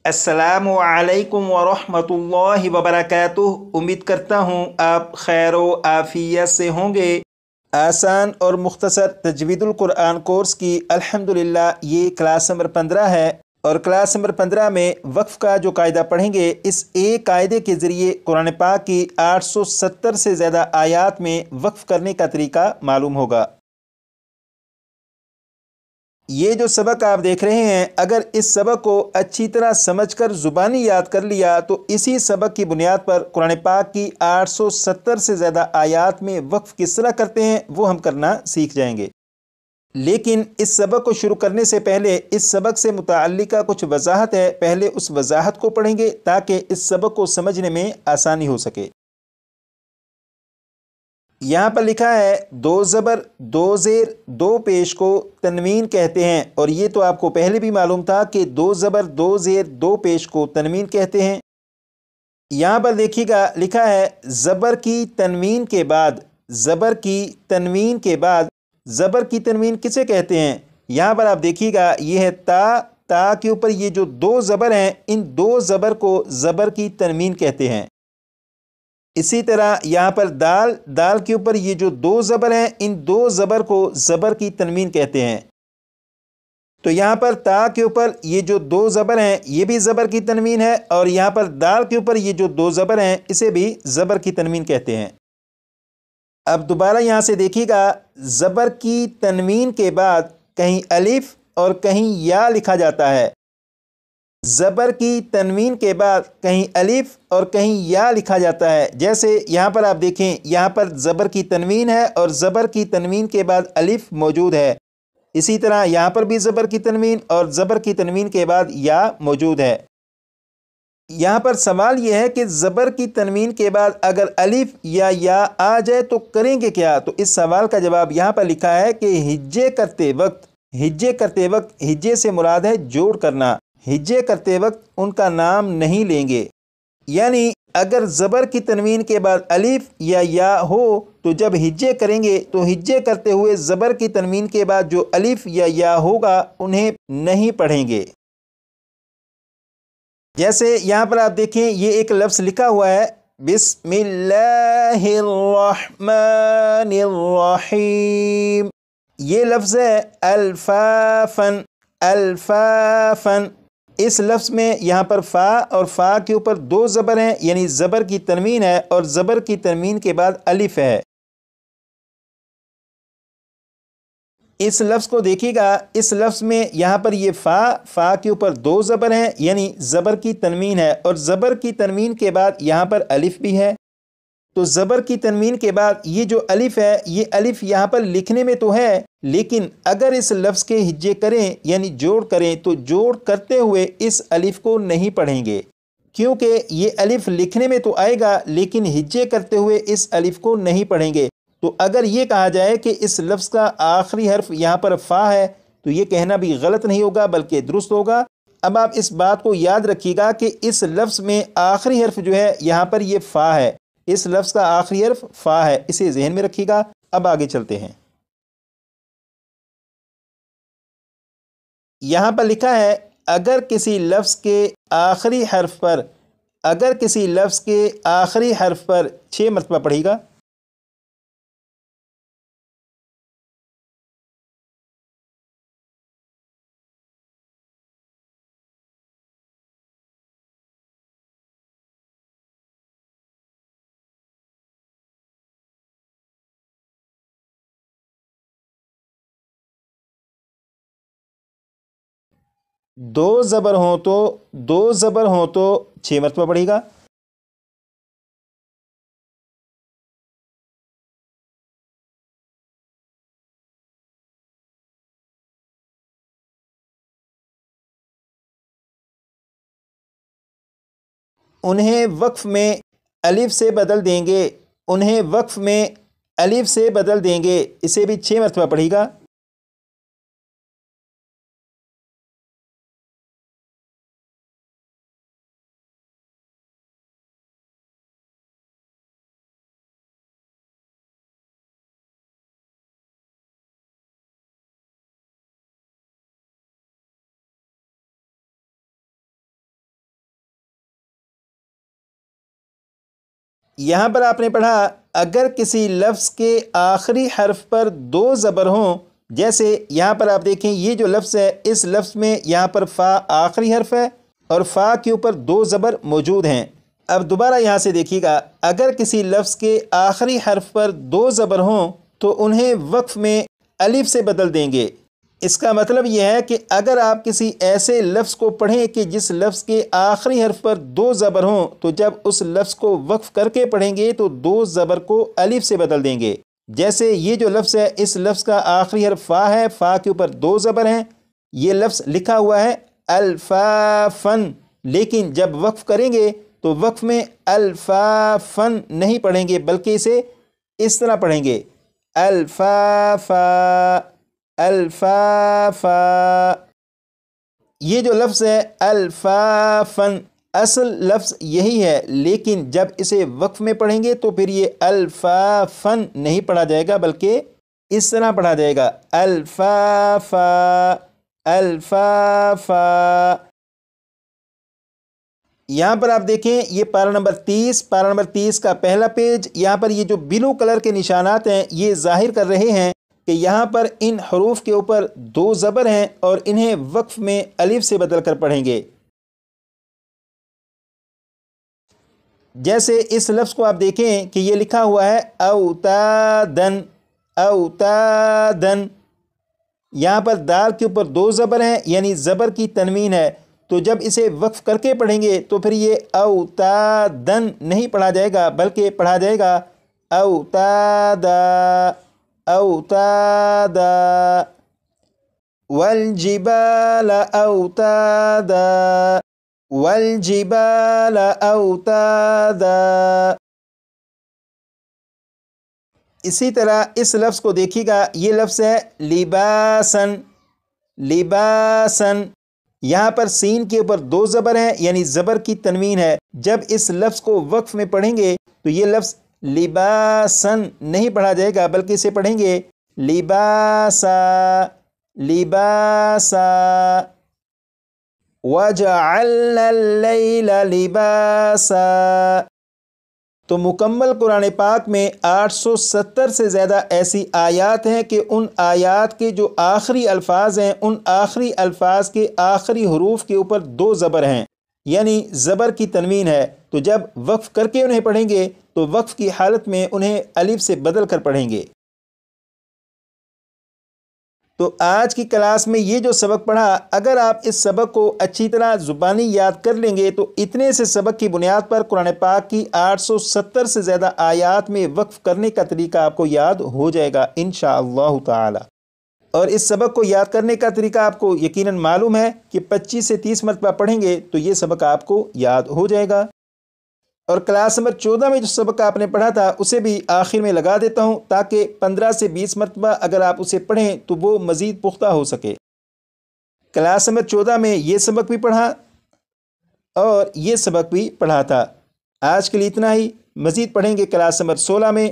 अस्सलामु अलैकुम वरहमतुल्लाहि वबरकातुह। उम्मीद करता हूँ आप खैर व आफियत से होंगे। आसान और मुख्तसर तजवीदुल कुरान कोर्स की अल्हम्दुलिल्लाह ये क्लास नंबर 15 है और क्लास नंबर 15 में वक्फ़ का जो कायदा पढ़ेंगे, इस एक कायदे के ज़रिए कुरान पाक की 870 से ज़्यादा आयात में वक्फ़ करने का तरीका मालूम होगा। ये जो सबक आप देख रहे हैं, अगर इस सबक को अच्छी तरह समझकर ज़ुबानी याद कर लिया तो इसी सबक की बुनियाद पर कुरान पाक की 870 से ज़्यादा आयात में वक्फ़ किस तरह करते हैं वो हम करना सीख जाएंगे। लेकिन इस सबक को शुरू करने से पहले इस सबक से मुताल्लिका कुछ वजाहत है, पहले उस वजाहत को पढ़ेंगे ताकि इस सबक को समझने में आसानी हो सके। यहाँ पर लिखा है दो ज़बर दो ज़ेर दो पेश को तनवीन कहते हैं, और ये तो आपको पहले भी मालूम था कि दो ज़बर दो ज़ेर दो पेश को तनवीन कहते हैं। यहाँ पर देखिएगा लिखा है ज़बर की तनवीन के बाद, ज़बर की तनवीन के बाद, ज़बर की तनवीन किसे कहते हैं? यहाँ पर आप देखिएगा ये है ता, ता के ऊपर ये जो दो ज़बर हैं, इन दो ज़बर को ज़बर की तनवीन कहते हैं। इसी तरह यहाँ पर दाल, दाल के ऊपर ये जो दो ज़बर हैं, इन दो ज़बर को ज़बर की तनवीन कहते हैं। तो यहाँ पर ता के ऊपर ये जो दो ज़बर हैं ये भी ज़बर की तनवीन है, और यहाँ पर दाल के ऊपर ये जो दो ज़बर हैं इसे भी ज़बर की तनवीन कहते हैं। अब दोबारा यहाँ से देखिएगा, ज़बर की तनवीन के बाद कहीं अलिफ और कहीं या लिखा जाता है। ज़बर की तनवीन के बाद कहीं अलिफ और कहीं या लिखा जाता है। जैसे यहाँ पर आप देखें, यहाँ पर ज़बर की तनवीन है और ज़बर की तनवीन के बाद अलिफ मौजूद है। इसी तरह यहाँ पर भी ज़बर की तनवीन और ज़बर की तनवीन के बाद या मौजूद है। यहाँ पर सवाल यह है कि ज़बर की तनवीन के बाद अगर अलिफ या आ जाए तो करेंगे क्या? तो इस सवाल का जवाब यहाँ पर लिखा है कि हिज्जे करते वक्त, हिज्जे से मुराद है जोड़ करना। हिज्जे करते वक्त उनका नाम नहीं लेंगे। यानी अगर ज़बर की तनवीन के बाद अलिफ या हो तो जब हिज्जे करेंगे तो हिज्जे करते हुए ज़बर की तनवीन के बाद जो अलिफ या होगा उन्हें नहीं पढ़ेंगे। जैसे यहाँ पर आप देखें ये एक लफ्ज़ लिखा हुआ है बिस्मिल्लाहिर्रहमानिर्रहीम। ये लफ्ज़ है अल्फाफन, अल्फाफन। इस लफ्ज़ में यहाँ पर फ़ा और फ़ा के ऊपर दो ज़बर हैं, यानी ज़बर की तनवीन है और ज़बर की तनवीन के बाद अलिफ है। इस लफ्ज़ को देखिएगा, इस लफ्ज़ में यहाँ पर ये फ़ा के ऊपर दो ज़बर हैं, यानी ज़बर की तनवीन है, और ज़बर की तनवीन के बाद यहाँ पर अलिफ भी है। तो ज़बर की तनवीन के बाद ये जो अलिफ है, ये अलिफ यहाँ पर लिखने में तो है, लेकिन अगर इस लफ्ज़ के हिज्जे करें यानी जोड़ करें तो जोड़ करते हुए इस अलिफ को नहीं पढ़ेंगे, क्योंकि ये अलिफ लिखने में तो आएगा लेकिन हिज्जे करते हुए इस अलिफ को नहीं पढ़ेंगे। तो अगर ये कहा जाए कि इस लफ्ज़ का आखिरी हर्फ यहाँ पर फ़ा है तो ये कहना भी गलत नहीं होगा बल्कि दुरुस्त होगा। अब आप इस बात को याद रखिएगा कि इस लफ्ज़ में आखिरी हर्फ जो है यहाँ पर ये फ़ा है, इस लफ्ज़ का आखिरी हर्फ फ़ा है, इसे ज़हन में रखिएगा। अब आगे चलते हैं। यहाँ पर लिखा है अगर किसी लफ्ज़ के आखिरी हर्फ पर, अगर किसी लफ्ज़ के आखिरी हर्फ पर 6 मरतबा पढ़ेगा। दो ज़बर हों तो, दो ज़बर हों तो 6 मरतबा पढ़ेगा। उन्हें वक्फ में अलिफ से बदल देंगे, उन्हें वक्फ में अलिफ से बदल देंगे, इसे भी 6 मरतबा पढ़ेगा। یہاں پر آپ نے پڑھا اگر کسی لفظ کے آخری حرف پر دو زبر ہوں، جیسے یہاں پر آپ دیکھیں یہ جو لفظ ہے اس لفظ میں یہاں پر فا آخری حرف ہے اور فا کے اوپر دو زبر موجود ہیں۔ اب دوبارہ یہاں سے دیکھیے گا، اگر کسی لفظ کے آخری حرف پر دو زبر ہوں تو انہیں وقف میں الف سے بدل دیں گے۔ اس کا مطلب یہ ہے کہ اگر آپ کسی ایسے لفظ کو پڑھیں کہ جس لفظ کے آخری حرف پر دو زبر ہوں تو جب اس لفظ کو وقف کر کے پڑھیں گے تو دو زبر کو الف سے بدل دیں گے۔ جیسے یہ جو لفظ ہے اس لفظ کا آخری حرف فا ہے، فا کے اوپر دو زبر ہیں، یہ لفظ لکھا ہوا ہے الفافن، لیکن جب وقف کریں گے تو وقف میں الفافن نہیں پڑھیں گے بلکہ اسے اس طرح پڑھیں گے الفافا الفافا۔ یہ جو لفظ ہے الفافن اصل لفظ یہی ہے، لیکن جب اسے وقف میں پڑھیں گے تو پھر یہ الفافن نہیں پڑھا جائے گا بلکہ اس طرح پڑھا جائے گا الفافا الفافا۔ یہاں پر آپ دیکھیں یہ پارہ نمبر 30 کا پہلا پیج، یہاں پر یہ جو بلو کلر کے نشانات ہیں یہ ظاہر کر رہے ہیں کہ یہاں پر ان حروف کے اوپر دو زبر ہیں اور انہیں وقف میں الف سے بدل کر پڑھیں گے۔ جیسے اس لفظ کو آپ دیکھیں کہ یہ لکھا ہوا ہے اوتادن اوتادن، یہاں پر دال کے اوپر دو زبر ہیں یعنی زبر کی تنوین ہے، تو جب اسے وقف کر کے پڑھیں گے تو پھر یہ اوتادن نہیں پڑھا جائے گا بلکہ پڑھا جائے گا اوتادا اوتادا۔ والجبال اوتادا والجبال اوتادا۔ اسی طرح اس لفظ کو دیکھیے گا، یہ لفظ ہے لباسن لباسن، یہاں پر سین کے اوپر دو زبر ہیں یعنی زبر کی تنوین ہے، جب اس لفظ کو وقف میں پڑھیں گے تو یہ لفظ لباسن نہیں پڑھا جائے گا بلکہ اسے پڑھیں گے لباسا لباسا۔ وَجَعَلْنَا اللَّيْلَ لِبَاسًا۔ تو مکمل قرآن پاک میں 870 سے زیادہ ایسی آیات ہیں کہ ان آیات کے جو آخری الفاظ ہیں ان آخری الفاظ کے آخری حروف کے اوپر دو زبر ہیں یعنی زبر کی تنوین ہے، تو جب وقف کر کے انہیں پڑھیں گے تو وقف کی حالت میں انہیں الف سے بدل کر پڑھیں گے۔ تو آج کی کلاس میں یہ جو سبق پڑھا، اگر آپ اس سبق کو اچھی طرح زبانی یاد کر لیں گے تو اتنے سے سبق کی بنیاد پر قرآن پاک کی 870 سے زیادہ آیات میں وقف کرنے کا طریقہ آپ کو یاد ہو جائے گا انشاءاللہ تعالی۔ اور اس سبق کو یاد کرنے کا طریقہ آپ کو یقیناً معلوم ہے کہ 25 سے 30 مرتبہ پڑھیں گے تو یہ سبق آپ کو یاد ہو جائے گا۔ اور کلاس نمبر 14 میں جو سبق آپ نے پڑھا تھا اسے بھی آخر میں لگا دیتا ہوں تاکہ 15 سے 20 مرتبہ اگر آپ اسے پڑھیں تو وہ مزید پختہ ہو سکے۔ کلاس نمبر 14 میں یہ سبق بھی پڑھا اور یہ سبق بھی پڑھا تھا۔ آج کے لیے اتنا ہی، مزید پڑھیں گے کلاس نمبر 16 میں۔